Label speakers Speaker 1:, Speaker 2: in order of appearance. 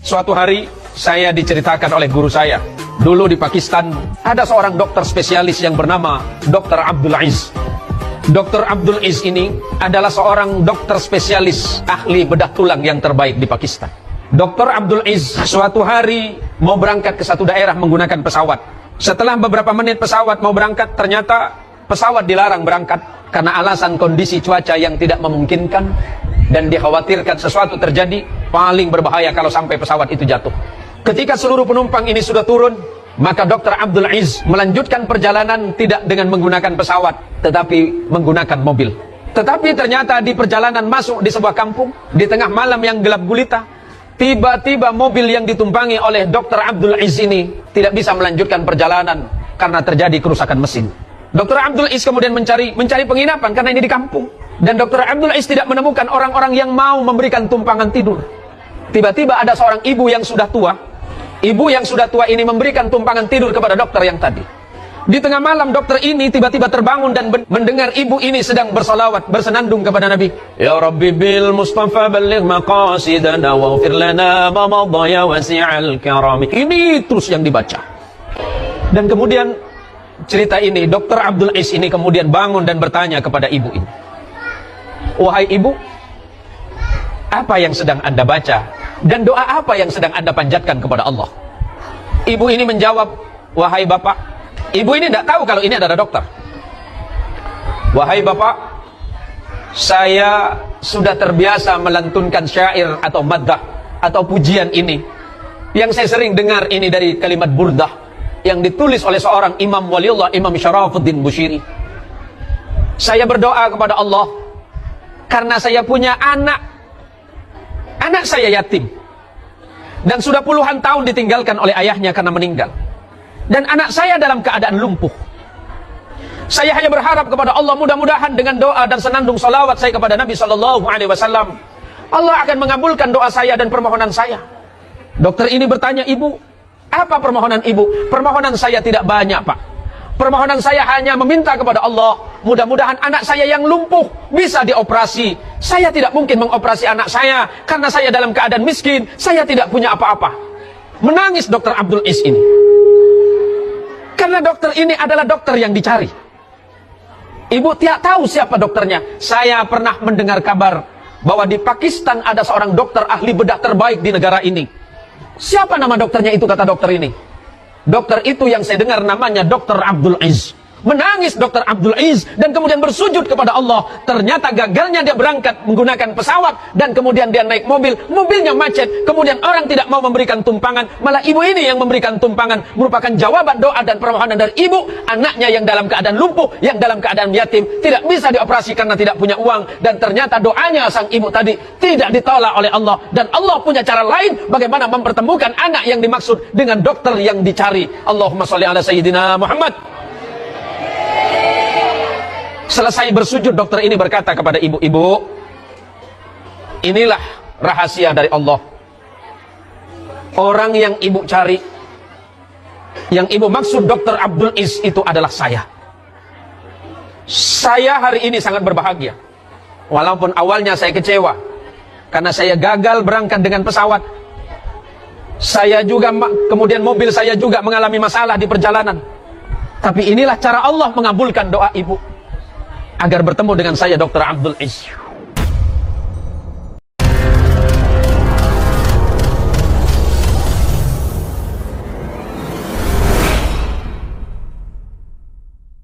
Speaker 1: Suatu hari saya diceritakan oleh guru saya. Dulu di Pakistan ada seorang dokter spesialis yang bernama Dr. Abdul Aziz. Dr. Abdul Aziz ini adalah seorang dokter spesialis ahli bedah tulang yang terbaik di Pakistan. Dr. Abdul Aziz suatu hari mau berangkat ke satu daerah menggunakan pesawat. Setelah beberapa menit pesawat mau berangkat, ternyata pesawat dilarang berangkat karena alasan kondisi cuaca yang tidak memungkinkan dan dikhawatirkan sesuatu terjadi paling berbahaya kalau sampai pesawat itu jatuh. Ketika seluruh penumpang ini sudah turun, maka Dr. Abdul Aziz melanjutkan perjalanan tidak dengan menggunakan pesawat, tetapi menggunakan mobil. Tetapi ternyata di perjalanan masuk di sebuah kampung, di tengah malam yang gelap gulita, tiba-tiba mobil yang ditumpangi oleh Dr. Abdul Aziz ini tidak bisa melanjutkan perjalanan karena terjadi kerusakan mesin. Dr. Abdul Aziz kemudian mencari penginapan karena ini di kampung. Dan Dr. Abdul Aziz tidak menemukan orang-orang yang mau memberikan tumpangan tidur. Tiba-tiba ada seorang ibu yang sudah tua. Ibu yang sudah tua ini memberikan tumpangan tidur kepada dokter yang tadi. Di tengah malam dokter ini tiba-tiba terbangun dan mendengar ibu ini sedang bersolawat, bersenandung kepada Nabi. Ya Rabbi bil Mustafa balligh maqasidana waghfir lana ma madha ya wasi'al karam. Ini terus yang dibaca. Dan kemudian cerita ini, Dr. Abdul Aziz ini kemudian bangun dan bertanya kepada ibu ini. Wahai ibu, apa yang sedang Anda baca? Dan doa apa yang sedang Anda panjatkan kepada Allah? Ibu ini menjawab, wahai bapak, ibu ini tidak tahu kalau ini adalah dokter. Wahai bapak, saya sudah terbiasa melantunkan syair atau maddah atau pujian ini. Yang saya sering dengar ini dari kalimat burdah yang ditulis oleh seorang imam waliullah, Imam Syarafuddin Bushiri. Saya berdoa kepada Allah karena saya punya anak saya yatim dan sudah puluhan tahun ditinggalkan oleh ayahnya karena meninggal, dan anak saya dalam keadaan lumpuh. Saya hanya berharap kepada Allah, mudah-mudahan dengan doa dan senandung salawat saya kepada Nabi SAW, Allah akan mengabulkan doa saya dan permohonan saya. Dokter ini bertanya, ibu, apa permohonan ibu? Permohonan saya tidak banyak, Pak. Permohonan saya hanya meminta kepada Allah, mudah-mudahan anak saya yang lumpuh bisa dioperasi. Saya tidak mungkin mengoperasi anak saya karena saya dalam keadaan miskin, saya tidak punya apa-apa. Menangis Dr. Abdul Aziz ini. Karena dokter ini adalah dokter yang dicari. Ibu tidak tahu siapa dokternya. Saya pernah mendengar kabar bahwa di Pakistan ada seorang dokter ahli bedah terbaik di negara ini. Siapa nama dokternya itu, kata dokter ini? Dokter itu yang saya dengar namanya Dr. Abdul Aziz. Menangis Dr. Abdul Aziz dan kemudian bersujud kepada Allah. Ternyata gagalnya dia berangkat menggunakan pesawat dan kemudian dia naik mobil, mobilnya macet, kemudian orang tidak mau memberikan tumpangan, malah ibu ini yang memberikan tumpangan. Merupakan jawaban doa dan permohonan dari ibu. Anaknya yang dalam keadaan lumpuh, yang dalam keadaan yatim, tidak bisa dioperasi karena tidak punya uang, dan ternyata doanya sang ibu tadi tidak ditolak oleh Allah. Dan Allah punya cara lain bagaimana mempertemukan anak yang dimaksud dengan dokter yang dicari. Allahumma sholli ala sayyidina Muhammad. Selesai bersujud, dokter ini berkata kepada ibu-ibu, inilah rahasia dari Allah. Orang yang ibu cari, yang ibu maksud Dr. Abdul Aziz itu adalah saya. Saya hari ini sangat berbahagia. Walaupun awalnya saya kecewa karena saya gagal berangkat dengan pesawat. Saya juga, kemudian mobil saya juga mengalami masalah di perjalanan. Tapi inilah cara Allah mengabulkan doa ibu agar bertemu dengan saya, Dr. Abdul Aziz.